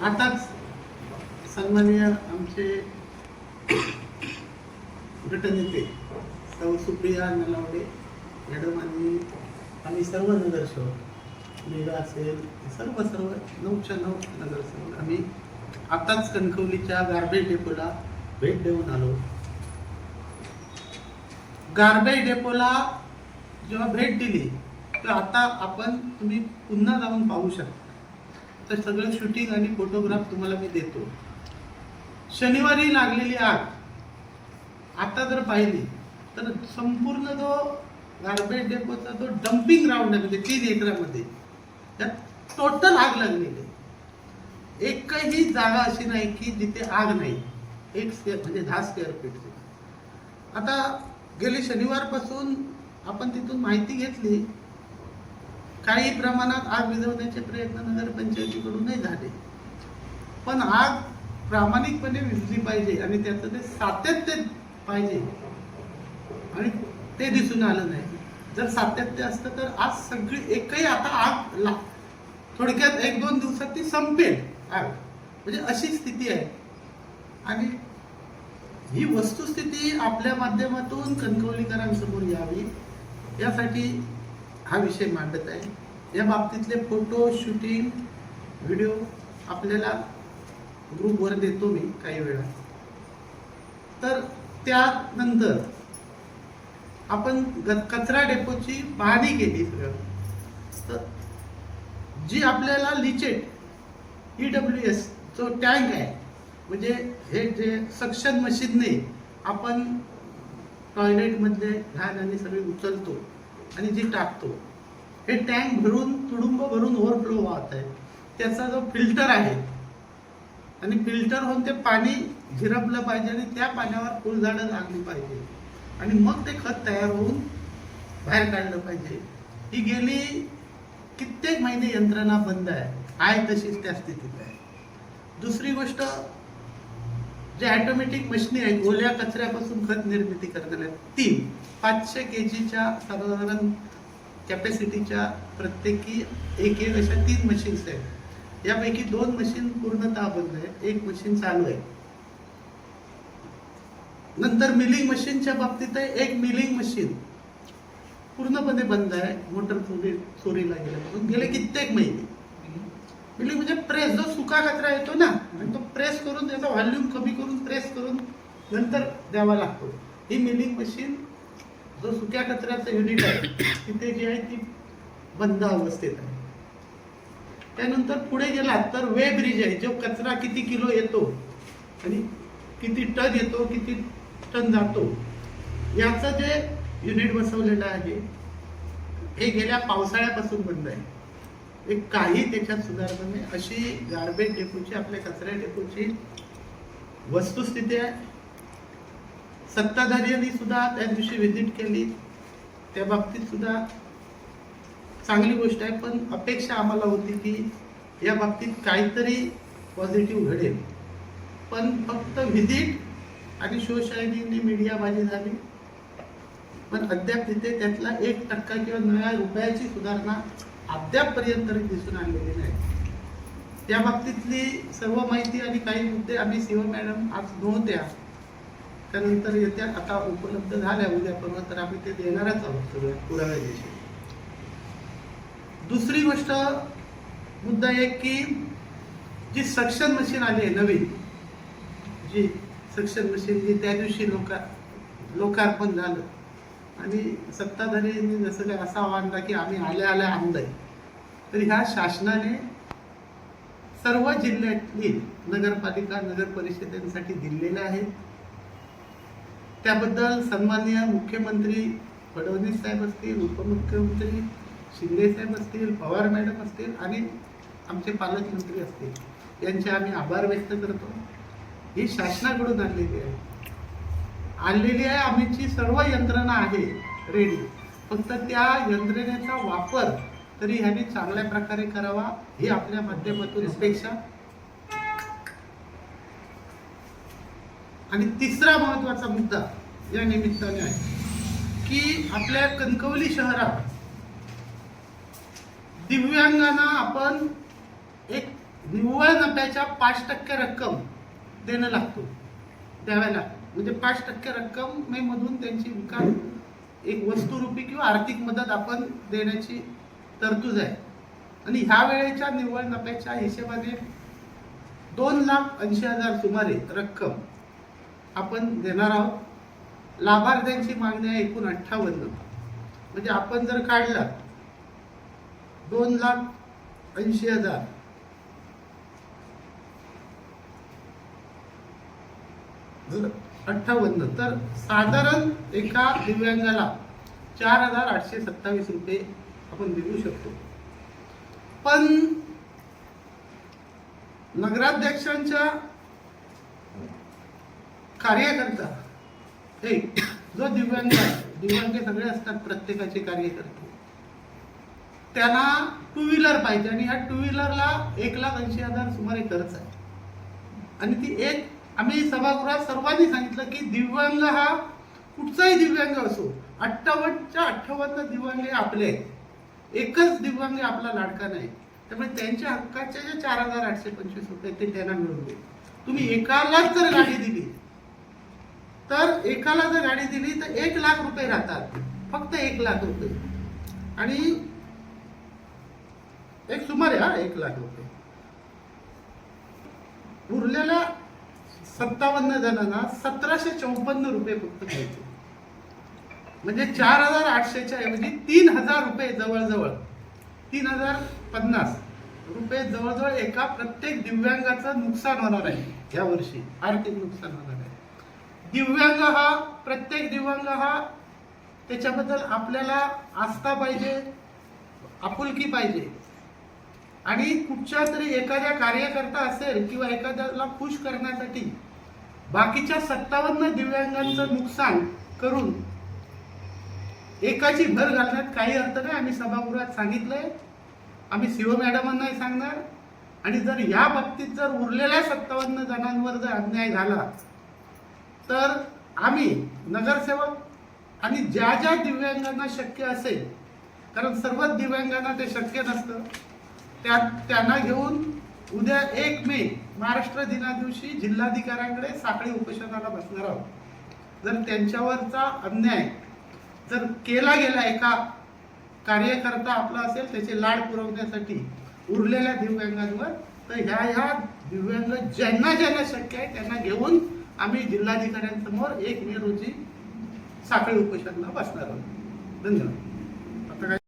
आताच सन्माननीय आमचे गटनेते सौ सुप्रिया नलावडे मॅडम आणि आम्ही सर्व नगरसेवक मेघा असेल सर्व 9च्या 9 नगरसेवक आम्ही आताच कणकवलीच्या गार्बेज डेपोला भेट देऊन आलो. गार्बेज डेपोला जेव्हा भेट दिली तर आता तुम्ही पुन्हा जाऊन पाहू शकता. तर सगळं शूटिंग आणि फोटोग्राफ तुम्हाला मी देतो. शनिवारी लागलेली आग आता जर पाहिली तर संपूर्ण जो गार्बेज डेपोचा जो डम्पिंग ग्राउंड आहे म्हणजे 3 एकरामध्ये त्यात टोटल आग लागलेली आहे. एकही जागा अशी नाही की जिथे आग नाही. 1 स्क्वेअर म्हणजे 10 स्क्वेअर फीट. आता गेली शनिवारपासून आपण तिथून माहिती घेतली. काही प्रमाणात आग विझवण्याचे प्रयत्न नगरपंचायतीकडूनही झाले, पण आग प्रामाणिकपणे विझली पाहिजे आणि त्याचं ते सातत्य पाहिजे आणि ते दिसून आलं नाही. जर सातत्य असतं तर आज सगळी एकही आता आग थोडक्यात 1-2 दिवसात ती संपेल आग, म्हणजे अशी स्थिती आहे. आणि ही वस्तुस्थिती आपल्या माध्यमातून कणकवलीकरांसमोर यावी यासाठी हा विषय मांडत आहे. या बाबतीतले फोटो, शूटिंग, व्हिडिओ आपल्याला ग्रुपवर देतो मी काही वेळा. तर त्यानंतर आपण कचरा डेपोची पाहणी केली. तर जी आपल्याला लिचेट EWS जो टँक आहे म्हणजे हे जे सक्शन मशीनने आपण टॉयलेटमधले घाण आणि सगळे उचलतो आणि जी टाकतो, हे टँक भरून तुडुंब भरून ओव्हरफ्लो वाहत आहे. त्याचा जो फिल्टर आहे आणि फिल्टर होऊन ते पाणी झिरपलं पाहिजे आणि त्या पाण्यावर फुलझाडं लागली पाहिजे आणि मग ते खत तयार होऊन बाहेर काढलं पाहिजे. ही गेली कित्येक महिने यंत्रणा बंद आहे तशीच त्या स्थितीत आहे. दुसरी गोष्ट, जे ऑटोमॅटिक मशीनी आहेत ओल्या कचऱ्यापासून खत निर्मिती करण्याला 3 500 kgच्या साधारण कॅपॅसिटीच्या प्रत्येकी एक अशा 3 मशीन्स आहेत. यापैकी 2 मशीन पूर्णतः बंद आहे, 1 मशीन चालू आहे. नंतर मिलिंग मशीनच्या बाबतीत आहे, 1 मिलिंग मशीन पूर्णपणे बंद आहे. मोटर चोरीला गेल्यापासून गेले कित्येक महिने. मिलिंग म्हणजे प्रेस, जो सुका कचरा येतो ना आणि तो प्रेस करून त्याचा व्हॉल्यूम कमी करून प्रेस करून नंतर द्यावा लागतो. ही मिलिंग मशीन जो सुक्या कचऱ्याचं युनिट आहे तिथे जी आहे ती बंद अवस्थेत आहे. त्यानंतर पुढे गेलात तर वे ब्रिज आहे, जो कचरा किती किलो येतो आणि किती टन येतो, किती टन जातो, याचं जे युनिट बसवलेलं आहे हे गेल्या पावसाळ्यापासून बंद आहे. एक काही त्याच्यात सुधारणा नाही. अशी गार्बेज डेपोची, आपल्या कचरा डेपोची वस्तुस्थिती आहे. सत्ताधाऱ्यांनी सुद्धा त्या दिवशी व्हिजिट केली, त्या बाबतीत सुद्धा चांगली गोष्ट आहे. पण अपेक्षा आम्हाला होती की या बाबतीत काहीतरी पॉझिटिव्ह घडेल. पण फक्त व्हिजिट आणि शोशायनीने मीडियाबाजी झाली, पण अद्याप तिथे त्यातला 1% किंवा नव्या रुपयाची सुधारणा अद्यापपर्यंत दिसून आलेली नाही. त्या बाबतीतली सर्व माहिती आणि काही मुद्दे आम्ही CO मॅडम आज नव्हत्या, त्यानंतर येत्या आता उपलब्ध झाल्या उद्या परवा, तर आम्ही ते देणारच आहोत सगळ्या पुराव्याविषयी. दुसरी गोष्ट मुद्दा एक की जी सक्शन मशीन आली आहे नवीन, जी सक्शन मशीन जी त्या दिवशी लोकार्पण झालं आणि सत्ताधाऱ्यांनी जसं काय असा मांडला की आम्ही आल्या आणलंय, तर ह्या शासनाने सर्व जिल्ह्यातील नगरपालिका नगर परिषदेसाठी दिलेल्या आहेत. त्याबद्दल सन्माननीय मुख्यमंत्री फडणवीस साहेब असतील, उपमुख्यमंत्री शिंदे साहेब असतील, पवार मॅडम असतील आणि आमचे पालकमंत्री असतील, यांचे आम्ही आभार व्यक्त करतो. ही शासनाकडून आणलेली आहे. आमची सर्व यंत्रणा आहे रेडी, फक्त त्या यंत्रणेचा वापर तरी ह्यांनी चांगल्या प्रकारे करावा ही आपल्या माध्यमातून अपेक्षा. आणि तिसरा महत्वाचा मुद्दा या निमित्ताने आहे की आपल्या कणकवली शहरात दिव्यांगांना आपण एक निव्वळ नफ्याच्या 5% रक्कम देणं लागतो द्याव्याला, म्हणजे 5% रक्कम मधून त्यांची विकास एक वस्तुरूपी किंवा आर्थिक मदत आपण देण्याची तरतूद आहे. आणि ह्या वेळेच्या निव्वळ नफ्याच्या हिशेबाने 2,80,000 सुमारे रक्कम आपण देणार आहोत. लाभार्थ्यांची मागणी आहे एकूण 58. म्हणजे आपण जर काढला 2,80,000 58, तर साधारण एका दिव्यांगाला 4,827 रुपये आपण देऊ शकतो. पण नगराध्यक्षांच्या कार्यकर्ता एक जो दिव्यांग सगळे असतात, प्रत्येकाचे कार्यकर्ते, त्यांना 2 व्हीलर पाहिजे आणि ह्या 2 व्हीलरला 1,80,000 सुमारे खर्च आहे. आणि ती एक आम्ही सभागृहात सर्वांनी सांगितलं की दिव्यांग हा कुठचाही दिव्यांग असो, 58च्या 58 दिव्यांग आपले आहेत. एकच दिव्यांग आपला लाडका नाही. त्यामुळे त्यांच्या हक्काचे जे 4,825 रुपये ते त्यांना मिळून दे. तुम्ही एकालाच जर गाडी दिली तर एकाला जर गाडी दिली तर 1,00,000 रुपये राहतात, फक्त 1,00,000 रुपये. आणि एक सुमारे 1,00,000 रुपये उरलेल्या 57 जणांना 1,754 रुपये फक्त मिळते. म्हणजे 4,800च्या ऐवजी 3,000 रुपये, जवळजवळ 3,050 रुपये जवळजवळ एका प्रत्येक दिव्यांगाचं नुकसान होणार आहे या वर्षी, आर्थिक नुकसान होणार आहे. दिव्यांग हा, प्रत्येक दिव्यांग हा, त्याच्याबद्दल आपल्याला आस्था पाहिजे, आपुलकी पाहिजे. आणि कुठच्या तरी एखाद्या कार्यकर्ता असेल किंवा एखाद्याला खुश करण्यासाठी बाकीच्या 57 दिव्यांगांचं नुकसान करून एकाची भर घालण्यात काही अर्थ नाही. आम्ही सभागृहात सांगितलंय, आम्ही सीओ मॅडमांनाही सांगणार. आणि जर या बाबतीत जर उरलेल्या 57 जणांवर जर अन्याय झाला तर आम्ही नगरसेवक आणि ज्या ज्या दिव्यांगांना शक्य असेल, कारण सर्वच दिव्यांगांना ते शक्य नसतं, त्यांना घेऊन उद्या 1 मे महाराष्ट्र दिना दिवशी जिल्हाधिकाऱ्यांकडे साखळी उपोषणाला बसणार आहोत. जर त्यांच्यावरचा अन्याय जर केला गेला, एका कार्यकर्ता आपला असेल त्याचे लाड पुरवण्यासाठी उरलेल्या दिव्यांगांवर, तर ह्या दिव्यांग ज्यांना शक्य आहे त्यांना घेऊन आम्ही जिल्हाधिकाऱ्यांसमोर 1 मे रोजी साखळी उपोषणाला बसणार आहोत. धन्यवाद.